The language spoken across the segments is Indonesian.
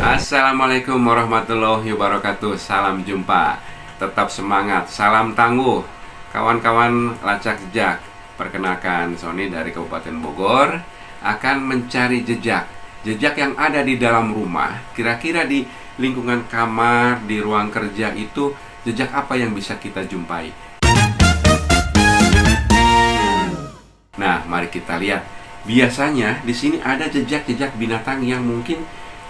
Assalamualaikum warahmatullahi wabarakatuh. Salam jumpa. Tetap semangat. Salam tangguh. Kawan-kawan lacak jejak. Perkenalkan, Sony dari Kabupaten Bogor akan mencari jejak. Jejak yang ada di dalam rumah. Kira-kira di lingkungan kamar, di ruang kerja itu jejak apa yang bisa kita jumpai? Nah, mari kita lihat. Biasanya di sini ada jejak-jejak binatang yang mungkin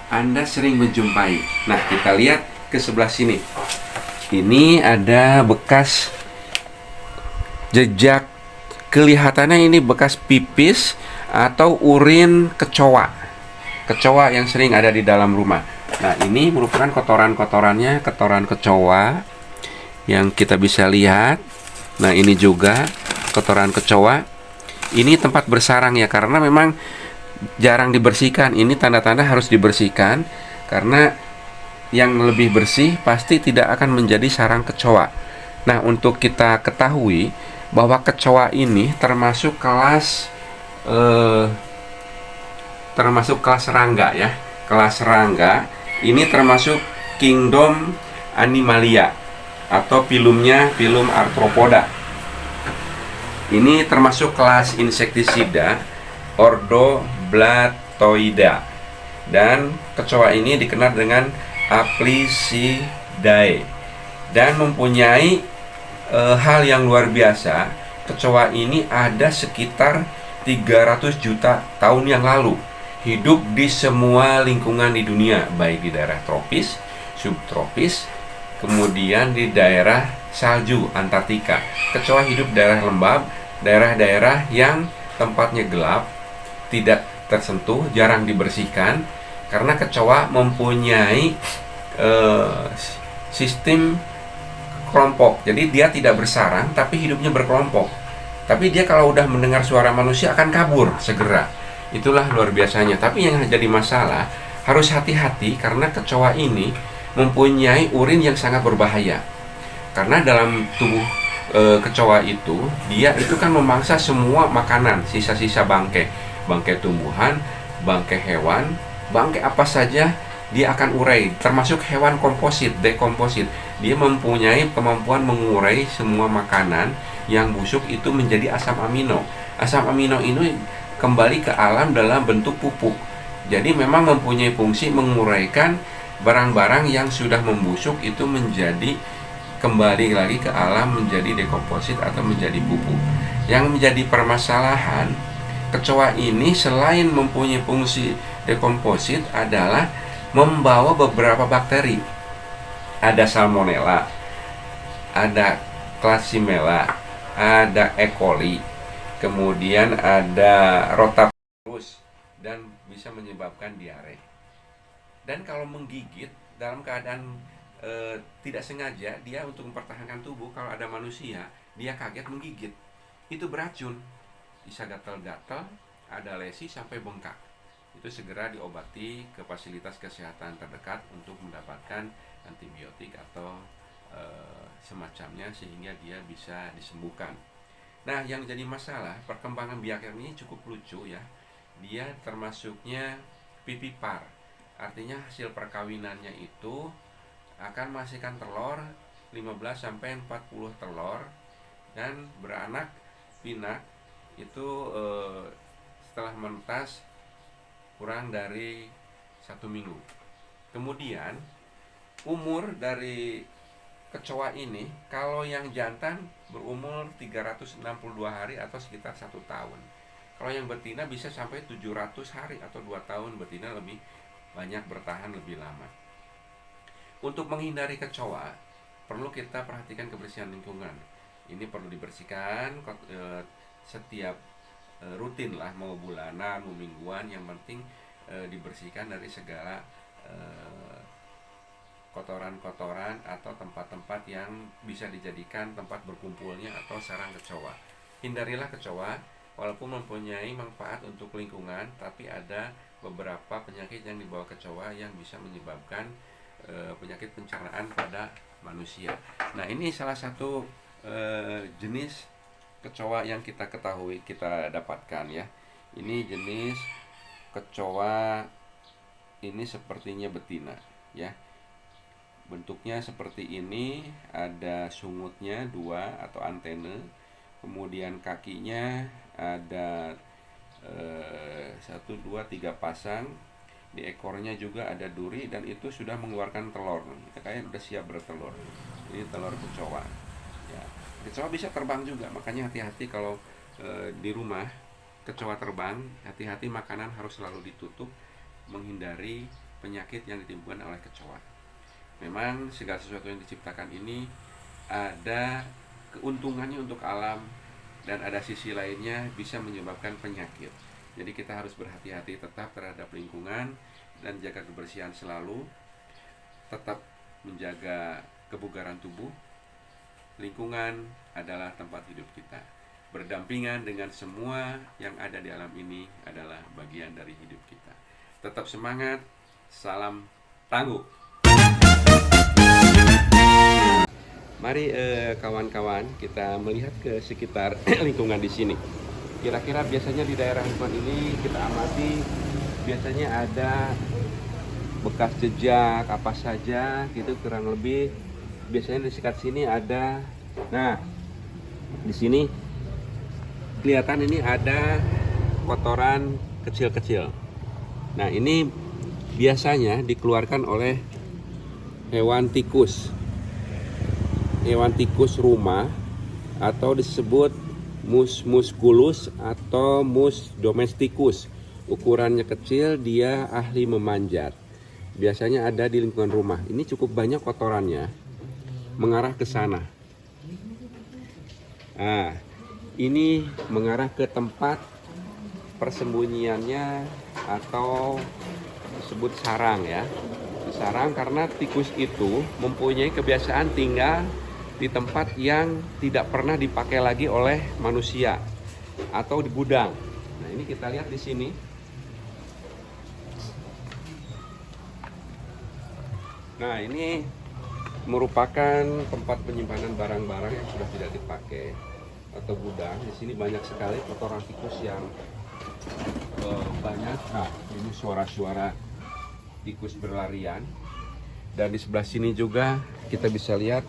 Anda sering menjumpai. Nah, kita lihat ke sebelah sini. Ini ada bekas jejak, kelihatannya ini bekas pipis atau urin kecoa. Kecoa yang sering ada di dalam rumah. Nah, ini merupakan kotoran-kotorannya, kotoran kecoa yang kita bisa lihat. Nah, ini juga kotoran kecoa. Ini tempat bersarang ya, karena memang jarang dibersihkan. Ini tanda-tanda harus dibersihkan, karena yang lebih bersih pasti tidak akan menjadi sarang kecoa. Nah, untuk kita ketahui bahwa kecoa ini termasuk kelas serangga ya. Kelas serangga ini termasuk kingdom Animalia atau filumnya filum Arthropoda. Ini termasuk kelas insektisida ordo Blattioida, dan kecoa ini dikenal dengan Aplysidae dan mempunyai hal yang luar biasa. Kecoa ini ada sekitar 300 juta tahun yang lalu, hidup di semua lingkungan di dunia, baik di daerah tropis, subtropis, kemudian di daerah salju Antartika. Kecoa hidup di daerah lembab, daerah-daerah yang tempatnya gelap, tidak tersentuh, jarang dibersihkan, karena kecoa mempunyai sistem kelompok. Jadi dia tidak bersarang, tapi hidupnya berkelompok. Tapi dia kalau udah mendengar suara manusia akan kabur segera. Itulah luar biasanya. Tapi yang jadi masalah, harus hati-hati karena kecoa ini mempunyai urin yang sangat berbahaya. Karena dalam tubuh kecoa itu, dia itu kan memangsa semua makanan, sisa-sisa bangkai tumbuhan, bangkai hewan, bangkai apa saja dia akan urai, termasuk hewan komposit, dekomposit. Dia mempunyai kemampuan mengurai semua makanan yang busuk itu menjadi asam amino. Asam amino ini kembali ke alam dalam bentuk pupuk. Jadi memang mempunyai fungsi menguraikan barang-barang yang sudah membusuk itu menjadi kembali lagi ke alam menjadi dekomposit atau menjadi pupuk. Yang menjadi permasalahan, kecoa ini selain mempunyai fungsi dekomposit adalah membawa beberapa bakteri. Ada salmonella, ada Klebsiella, ada E. coli, kemudian ada Rotavirus, dan bisa menyebabkan diare. Dan kalau menggigit dalam keadaan tidak sengaja, dia untuk mempertahankan tubuh, kalau ada manusia, dia kaget menggigit, itu beracun, bisa gatal-gatal, ada lesi sampai bengkak. Itu segera diobati ke fasilitas kesehatan terdekat untuk mendapatkan antibiotik atau semacamnya sehingga dia bisa disembuhkan. Nah, yang jadi masalah, perkembangan biak ini cukup lucu ya. Dia termasuknya vivipar, artinya hasil perkawinannya itu akan menghasilkan telur 15-40 telur dan beranak pinak itu setelah menetas kurang dari 1 minggu. Kemudian umur dari kecoa ini, kalau yang jantan berumur 362 hari atau sekitar 1 tahun. Kalau yang betina bisa sampai 700 hari atau 2 tahun. Betina lebih banyak bertahan lebih lama. Untuk menghindari kecoa, perlu kita perhatikan kebersihan lingkungan. Ini perlu dibersihkan setiap rutin lah, mau bulanan, mau mingguan. Yang penting dibersihkan dari segala kotoran-kotoran atau tempat-tempat yang bisa dijadikan tempat berkumpulnya atau sarang kecoa. Hindarilah kecoa, walaupun mempunyai manfaat untuk lingkungan, tapi ada beberapa penyakit yang dibawa kecoa yang bisa menyebabkan penyakit pencernaan pada manusia. Nah, ini salah satu jenis kecoa yang kita ketahui, kita dapatkan ya. Ini jenis kecoa Ini sepertinya betina ya. Bentuknya seperti ini, ada sungutnya 2 atau antene. Kemudian kakinya ada 1, 2, 3 pasang. Di ekornya juga ada duri dan itu sudah mengeluarkan telur. Kayaknya udah siap bertelur. Ini telur kecoa. Ya, kecoa bisa terbang juga, makanya hati-hati kalau di rumah kecoa terbang. Hati-hati, makanan harus selalu ditutup, menghindari penyakit yang ditimbulkan oleh kecoa. Memang segala sesuatu yang diciptakan ini ada keuntungannya untuk alam dan ada sisi lainnya bisa menyebabkan penyakit. Jadi kita harus berhati-hati tetap terhadap lingkungan dan jaga kebersihan selalu, tetap menjaga kebugaran tubuh. Lingkungan adalah tempat hidup kita. Berdampingan dengan semua yang ada di alam ini adalah bagian dari hidup kita. Tetap semangat, salam tangguh. Mari kawan-kawan kita melihat ke sekitar lingkungan di sini. Kira-kira biasanya di daerah lingkungan ini kita amati, biasanya ada bekas jejak apa saja gitu, kurang lebih. Biasanya di sekitar sini ada. Nah, di sini kelihatan ini ada kotoran kecil-kecil. Nah, ini biasanya dikeluarkan oleh hewan tikus. Hewan tikus rumah atau disebut mus musculus atau mus domesticus. Ukurannya kecil, dia ahli memanjat. Biasanya ada di lingkungan rumah. Ini cukup banyak kotorannya mengarah ke sana. Nah, ini mengarah ke tempat persembunyiannya atau disebut sarang ya. Sarang karena tikus itu mempunyai kebiasaan tinggal di tempat yang tidak pernah dipakai lagi oleh manusia atau di gudang. Nah, ini kita lihat di sini. Nah, ini merupakan tempat penyimpanan barang-barang yang sudah tidak dipakai atau gudang. Di sini banyak sekali kotoran tikus yang banyak. Nah, ini suara-suara tikus berlarian. Dan di sebelah sini juga kita bisa lihat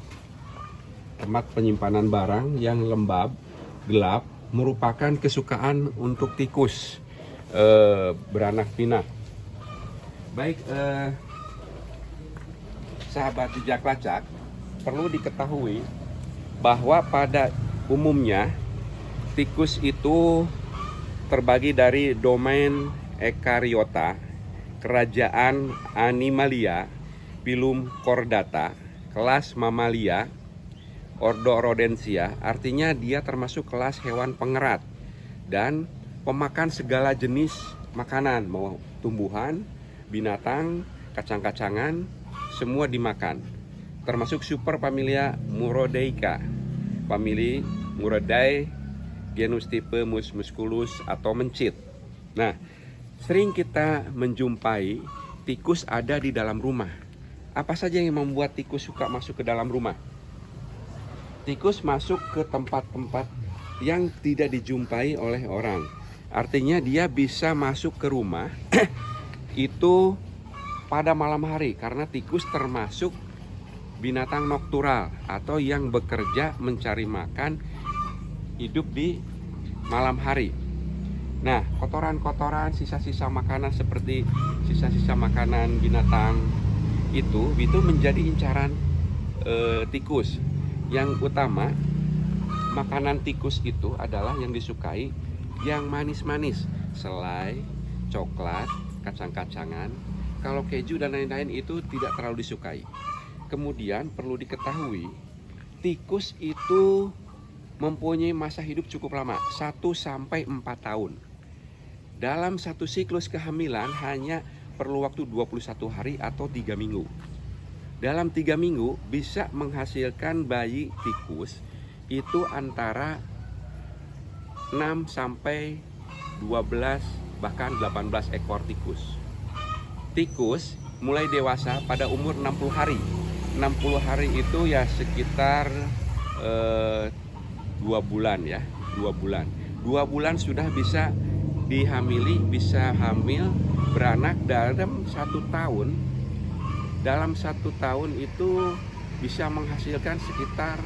tempat penyimpanan barang yang lembab, gelap, merupakan kesukaan untuk tikus beranak pinak. Baik, sahabat jejak lacak, perlu diketahui bahwa pada umumnya tikus itu terbagi dari domain Eukaryota, kerajaan Animalia, phylum Chordata, kelas Mamalia, ordo Rodentia. Artinya dia termasuk kelas hewan pengerat dan pemakan segala jenis makanan, mau tumbuhan, binatang, kacang-kacangan, semua dimakan. Termasuk superfamilia Murodeica, famili Murodae, genus tipe Mus musculus atau mencit. Nah, sering kita menjumpai tikus ada di dalam rumah. Apa saja yang membuat tikus suka masuk ke dalam rumah? Tikus masuk ke tempat-tempat yang tidak dijumpai oleh orang. Artinya dia bisa masuk ke rumah itu pada malam hari, karena tikus termasuk binatang noktural atau yang bekerja mencari makan, hidup di malam hari. Nah, kotoran-kotoran, sisa-sisa makanan seperti sisa-sisa makanan binatang itu menjadi incaran tikus. Yang utama, makanan tikus itu adalah yang disukai yang manis-manis, selai, coklat, kacang-kacangan. Kalau keju dan lain-lain itu tidak terlalu disukai. Kemudian perlu diketahui, tikus itu mempunyai masa hidup cukup lama, 1-4 tahun. Dalam satu siklus kehamilan hanya perlu waktu 21 hari atau 3 minggu. Dalam 3 minggu bisa menghasilkan bayi tikus itu antara 6-12 bahkan 18 ekor tikus. Tikus mulai dewasa pada umur 60 hari. 60 hari itu ya sekitar 2 bulan ya, 2 bulan. 2 bulan sudah bisa dihamili, bisa hamil, beranak dalam 1 tahun. Dalam 1 tahun itu bisa menghasilkan sekitar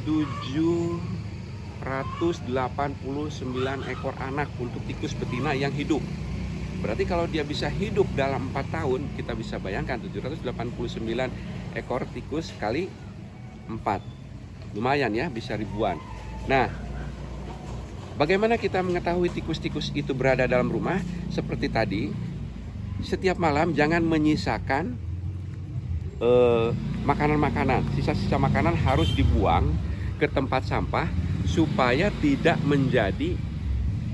789 ekor anak untuk tikus betina yang hidup. Berarti kalau dia bisa hidup dalam 4 tahun, kita bisa bayangkan 789 ekor tikus kali 4. Lumayan ya, bisa ribuan. Nah, bagaimana kita mengetahui tikus-tikus itu berada dalam rumah? Seperti tadi, setiap malam jangan menyisakan makanan-makanan. Sisa-sisa makanan harus dibuang ke tempat sampah supaya tidak menjadi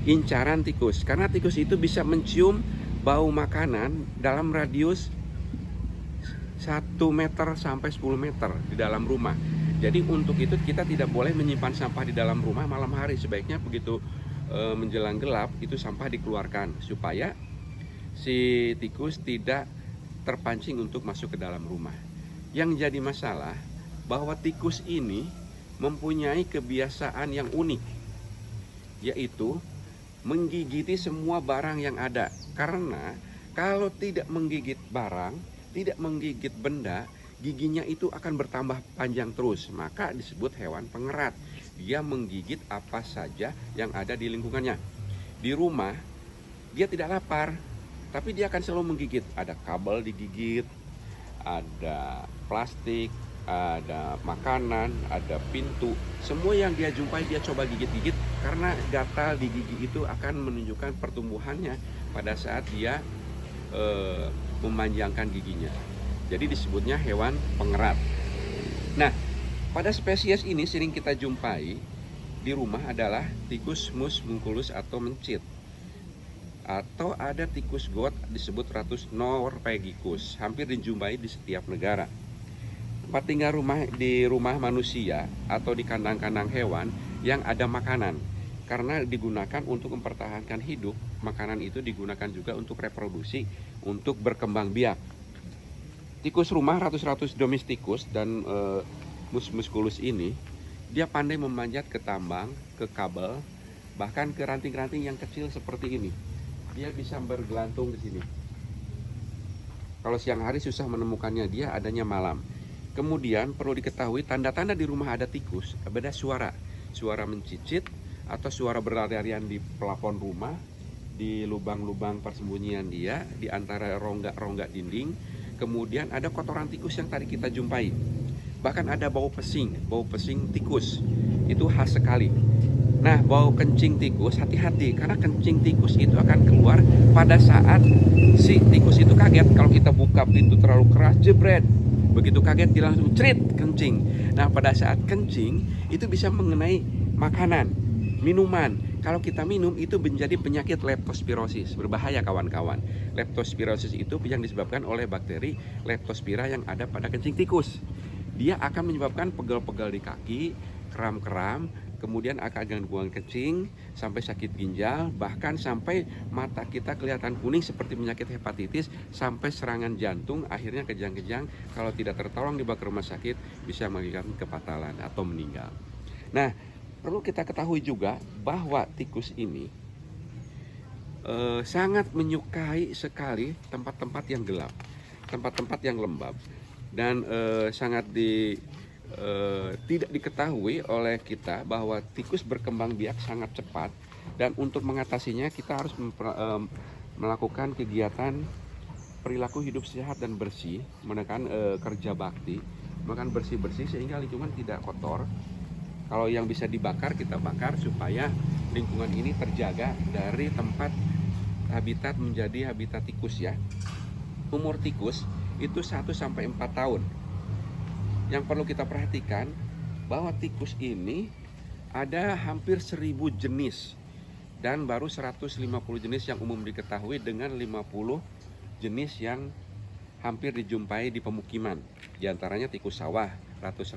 incaran tikus. Karena tikus itu bisa mencium bau makanan dalam radius 1 meter sampai 10 meter di dalam rumah. Jadi untuk itu kita tidak boleh menyimpan sampah di dalam rumah malam hari. Sebaiknya begitu menjelang gelap itu sampah dikeluarkan supaya si tikus tidak terpancing untuk masuk ke dalam rumah. Yang jadi masalah bahwa tikus ini mempunyai kebiasaan yang unik, yaitu menggigiti semua barang yang ada. Karena kalau tidak menggigit barang, tidak menggigit benda, giginya itu akan bertambah panjang terus. Maka disebut hewan pengerat. Dia menggigit apa saja yang ada di lingkungannya. Di rumah dia tidak lapar, tapi dia akan selalu menggigit. Ada kabel digigit, ada plastik, ada makanan, ada pintu. Semua yang dia jumpai dia coba gigit-gigit, karena gatal di gigi itu akan menunjukkan pertumbuhannya pada saat dia memanjangkan giginya. Jadi disebutnya hewan pengerat. Nah, pada spesies ini sering kita jumpai di rumah adalah tikus mus mungkulus atau mencit. Atau ada tikus got disebut Ratus norvegicus, hampir dijumpai di setiap negara. Tempat tinggal di rumah manusia atau di kandang-kandang hewan yang ada makanan, karena digunakan untuk mempertahankan hidup. Makanan itu digunakan juga untuk reproduksi, untuk berkembang biak. Tikus rumah Ratus domesticus dan mus musculus ini, dia pandai memanjat ke tambang, ke kabel, bahkan ke ranting-ranting yang kecil seperti ini. Dia bisa bergelantung di sini. Kalau siang hari susah menemukannya, dia adanya malam. Kemudian perlu diketahui tanda-tanda di rumah ada tikus, beda suara. Suara mencicit atau suara berlarian di plafon rumah, di lubang-lubang persembunyian dia, di antara rongga-rongga dinding. Kemudian ada kotoran tikus yang tadi kita jumpai. Bahkan ada bau pesing tikus. Itu khas sekali. Nah, bau kencing tikus, hati-hati, karena kencing tikus itu akan keluar pada saat si tikus itu kaget. Kalau kita buka pintu terlalu keras, jebret. Begitu kaget dia langsung cerit kencing. Nah, pada saat kencing itu bisa mengenai makanan, minuman. Kalau kita minum itu menjadi penyakit leptospirosis. Berbahaya kawan-kawan. Leptospirosis itu yang disebabkan oleh bakteri Leptospira yang ada pada kencing tikus. Dia akan menyebabkan pegel-pegel di kaki, kram-kram, kemudian akan gangguan kencing, sampai sakit ginjal, bahkan sampai mata kita kelihatan kuning seperti penyakit hepatitis, sampai serangan jantung, akhirnya kejang-kejang. Kalau tidak tertolong dibawa ke rumah sakit bisa mengakibatkan kepatalan atau meninggal. Nah, perlu kita ketahui juga bahwa tikus ini sangat menyukai sekali tempat-tempat yang gelap, tempat-tempat yang lembab, dan sangat tidak diketahui oleh kita bahwa tikus berkembang biak sangat cepat. Dan untuk mengatasinya kita harus melakukan kegiatan perilaku hidup sehat dan bersih, menekan kerja bakti, makan bersih-bersih sehingga lingkungan tidak kotor. Kalau yang bisa dibakar kita bakar supaya lingkungan ini terjaga dari tempat habitat menjadi habitat tikus ya. Umur tikus itu 1-4 tahun. Yang perlu kita perhatikan bahwa tikus ini ada hampir 1000 jenis dan baru 150 jenis yang umum diketahui, dengan 50 jenis yang hampir dijumpai di pemukiman. Di antaranya tikus sawah, Ratus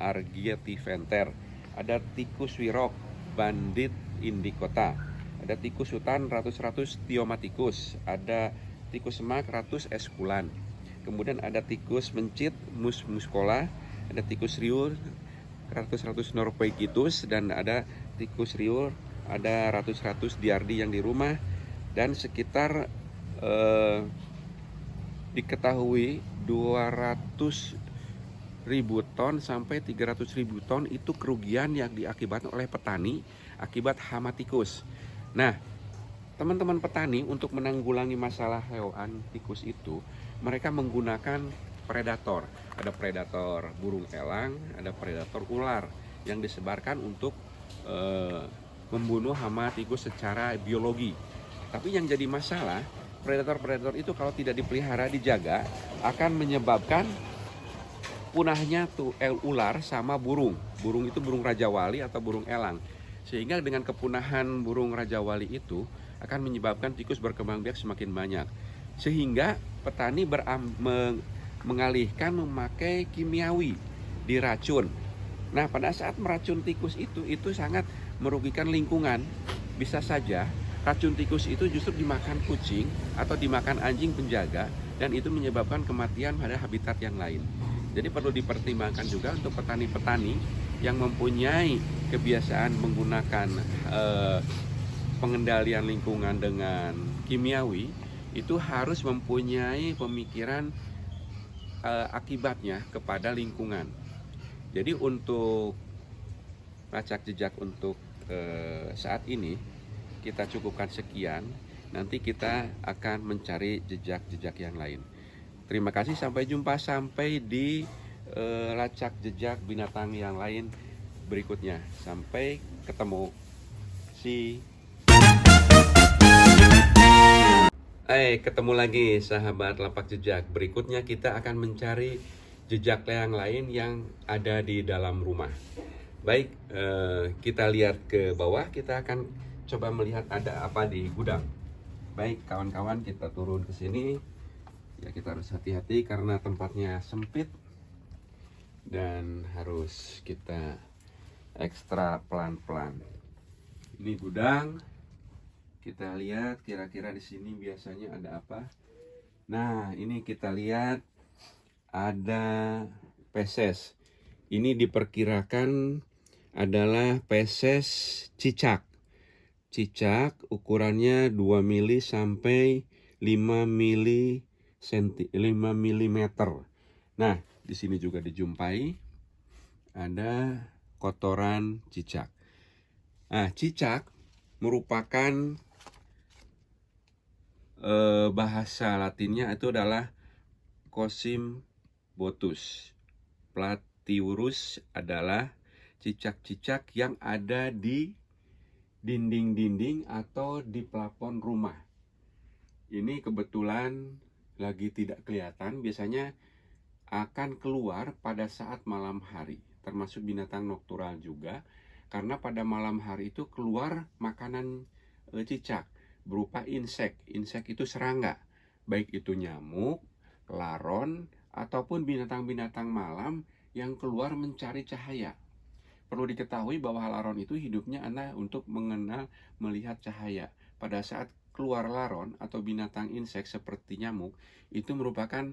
argietiventer, ada tikus wirok, bandit indicota, ada tikus hutan Ratus thiomaticus, ada tikus semak Ratus esculan. Kemudian ada tikus mencit mus muscola, ada tikus riur Ratus norvegicus, dan ada tikus riur ada ratus-ratus diardi yang di rumah, dan sekitar diketahui 200.000 ton sampai 300.000 ton itu kerugian yang diakibatkan oleh petani akibat hama tikus. Nah, teman-teman petani untuk menanggulangi masalah hewan tikus itu, mereka menggunakan predator. Ada predator burung elang, ada predator ular yang disebarkan untuk membunuh hama tikus secara biologi. Tapi yang jadi masalah, predator-predator itu kalau tidak dipelihara, dijaga, akan menyebabkan punahnya ular sama burung. Burung itu burung rajawali atau burung elang. Sehingga dengan kepunahan burung rajawali itu akan menyebabkan tikus berkembang biak semakin banyak. Sehingga petani mengalihkan memakai kimiawi, diracun. Nah, pada saat meracun tikus itu sangat merugikan lingkungan. Bisa saja racun tikus itu justru dimakan kucing atau dimakan anjing penjaga, dan itu menyebabkan kematian pada habitat yang lain. Jadi perlu dipertimbangkan juga untuk petani-petani yang mempunyai kebiasaan menggunakan pengendalian lingkungan dengan kimiawi, itu harus mempunyai pemikiran akibatnya kepada lingkungan. Jadi untuk lacak jejak untuk saat ini kita cukupkan sekian. Nanti kita akan mencari jejak-jejak yang lain. Terima kasih, sampai jumpa, sampai di lacak jejak binatang yang lain berikutnya. Sampai ketemu. Ketemu lagi sahabat lapak jejak. Berikutnya kita akan mencari jejak yang lain yang ada di dalam rumah. Baik, kita lihat ke bawah, kita akan coba melihat ada apa di gudang. Baik kawan-kawan, kita turun ke sini. Ya, kita harus hati-hati karena tempatnya sempit dan harus kita ekstra pelan-pelan. Ini gudang. Kita lihat kira-kira di sini biasanya ada apa. Nah, ini kita lihat ada peses. Ini diperkirakan adalah peses cicak. Cicak ukurannya 2 mili sampai 5 mm. Nah, di sini juga dijumpai ada kotoran cicak. Nah, cicak merupakan bahasa Latinnya itu adalah Cocymbotus. Platyurus adalah cicak-cicak yang ada di dinding-dinding atau di plafon rumah. Ini kebetulan lagi tidak kelihatan, biasanya akan keluar pada saat malam hari, termasuk binatang noktural juga, karena pada malam hari itu keluar makanan cicak berupa insek. Insek itu serangga, baik itu nyamuk, laron, ataupun binatang-binatang malam yang keluar mencari cahaya. Perlu diketahui bahwa laron itu hidupnya adalah untuk mengenal melihat cahaya. Pada saat keluar laron atau binatang insek seperti nyamuk, itu merupakan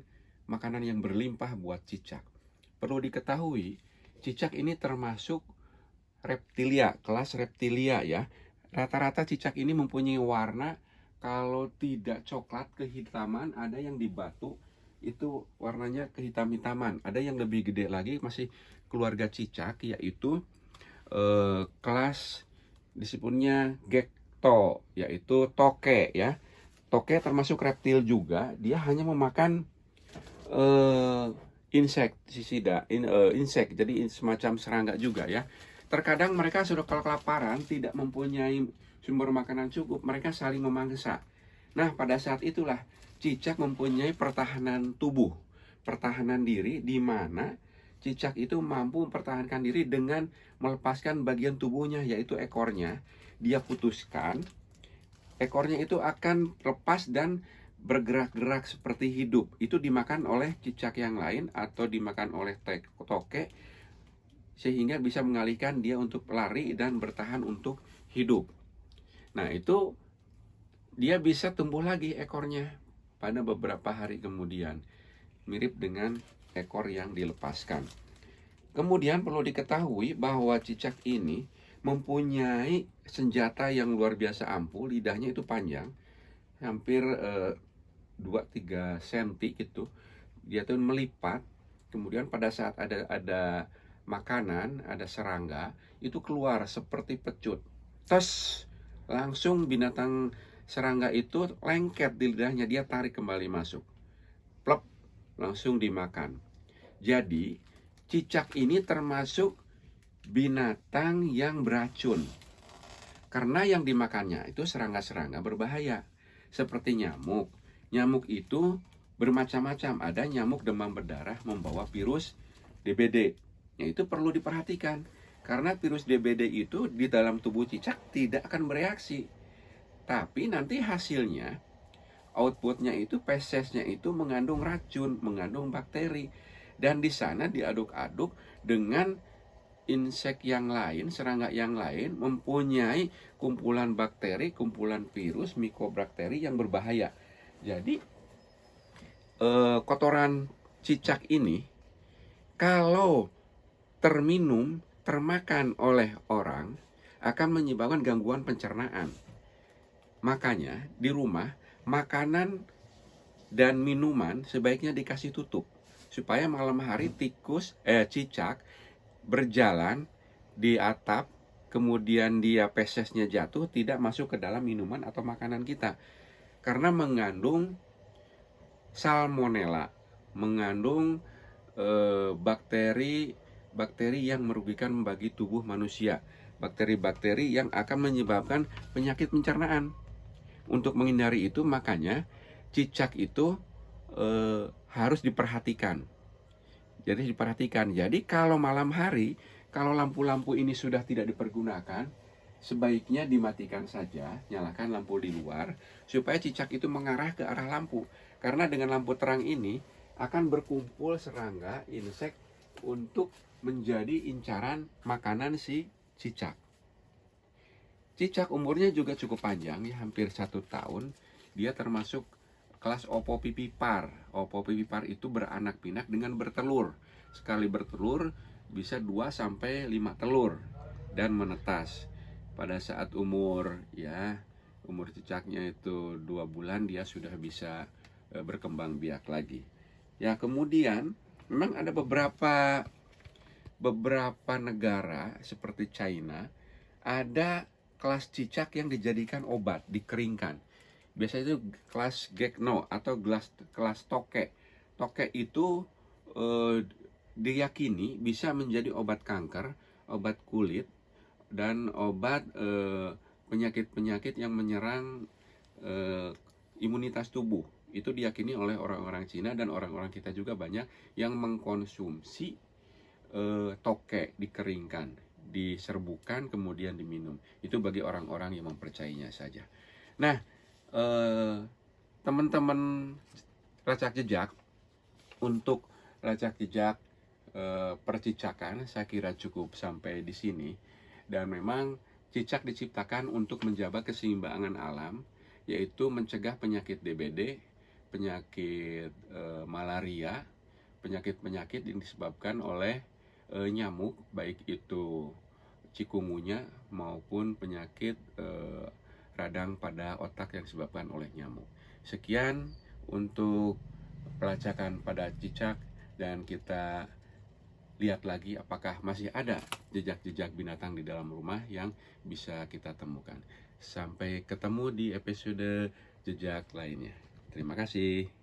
makanan yang berlimpah buat cicak. Perlu diketahui, cicak ini termasuk reptilia, kelas reptilia ya. Rata-rata cicak ini mempunyai warna, kalau tidak coklat kehitaman, ada yang di batu itu warnanya kehitam-hitaman, ada yang lebih gede lagi masih keluarga cicak, yaitu kelas disebutnya gekto, yaitu toke ya. Toke termasuk reptil juga, dia hanya memakan insektisida, insek, jadi semacam serangga juga ya. Terkadang mereka sudah kalau kelaparan, tidak mempunyai sumber makanan cukup, mereka saling memangsa. Nah, pada saat itulah cicak mempunyai pertahanan tubuh, pertahanan diri, di mana cicak itu mampu mempertahankan diri dengan melepaskan bagian tubuhnya, yaitu ekornya. Dia putuskan, ekornya itu akan lepas dan bergerak-gerak seperti hidup. Itu dimakan oleh cicak yang lain atau dimakan oleh toke, sehingga bisa mengalihkan dia untuk lari dan bertahan untuk hidup. Nah, itu dia bisa tumbuh lagi ekornya pada beberapa hari kemudian, mirip dengan ekor yang dilepaskan. Kemudian perlu diketahui bahwa cicak ini mempunyai senjata yang luar biasa ampuh. Lidahnya itu panjang, hampir 2-3 cm gitu. Dia tuh melipat. Kemudian pada saat ada makanan, ada serangga, itu keluar seperti pecut. Tes, langsung binatang serangga itu lengket di lidahnya, dia tarik kembali masuk. Plop, langsung dimakan. Jadi, cicak ini termasuk binatang yang beracun. Karena yang dimakannya itu serangga-serangga berbahaya. Seperti nyamuk. Nyamuk itu bermacam-macam. Ada nyamuk demam berdarah membawa virus DBD. Ya, itu perlu diperhatikan. Karena virus DBD itu di dalam tubuh cicak tidak akan bereaksi. Tapi nanti hasilnya, outputnya itu, fesesnya itu mengandung racun, mengandung bakteri. Dan di sana diaduk-aduk dengan insek yang lain, serangga yang lain, mempunyai kumpulan bakteri, kumpulan virus, mikobakteri yang berbahaya. Jadi, kotoran cicak ini, kalau terminum, termakan oleh orang, akan menyebabkan gangguan pencernaan. Makanya di rumah makanan dan minuman sebaiknya dikasih tutup supaya malam hari cicak berjalan di atap, kemudian dia fesesnya jatuh, tidak masuk ke dalam minuman atau makanan kita, karena mengandung salmonella, mengandung bakteri yang merugikan bagi tubuh manusia, bakteri-bakteri yang akan menyebabkan penyakit pencernaan. Untuk menghindari itu, makanya cicak itu harus diperhatikan. Jadi kalau malam hari, kalau lampu-lampu ini sudah tidak dipergunakan, sebaiknya dimatikan saja, nyalakan lampu di luar, supaya cicak itu mengarah ke arah lampu. Karena dengan lampu terang ini akan berkumpul serangga, insek untuk menjadi incaran makanan si cicak. Cicak umurnya juga cukup panjang, ya, hampir 1 tahun. Dia termasuk kelas opopipipar. Opopipipar itu beranak pinak dengan bertelur. Sekali bertelur bisa 2-5 telur dan menetas. Pada saat umur cicaknya itu 2 bulan, dia sudah bisa berkembang biak lagi. Ya, kemudian memang ada beberapa negara seperti China, ada kelas cicak yang dijadikan obat, dikeringkan. Biasanya itu kelas gekno atau kelas toke. Toke itu diyakini bisa menjadi obat kanker, obat kulit, dan obat penyakit-penyakit yang menyerang imunitas tubuh. Itu diyakini oleh orang-orang Cina, dan orang-orang kita juga banyak yang mengkonsumsi toke dikeringkan, diserbukan, kemudian diminum. Itu bagi orang-orang yang mempercayainya saja. Nah, teman-teman lacak jejak, untuk lacak jejak percicakan saya kira cukup sampai di sini. Dan memang cicak diciptakan untuk menjaga keseimbangan alam, yaitu mencegah penyakit DBD, penyakit malaria, penyakit-penyakit yang disebabkan oleh nyamuk, baik itu cikungunya maupun penyakit radang pada otak yang disebabkan oleh nyamuk. Sekian untuk pelacakan pada cicak, dan kita lihat lagi apakah masih ada jejak-jejak binatang di dalam rumah yang bisa kita temukan. Sampai ketemu di episode jejak lainnya. Terima kasih.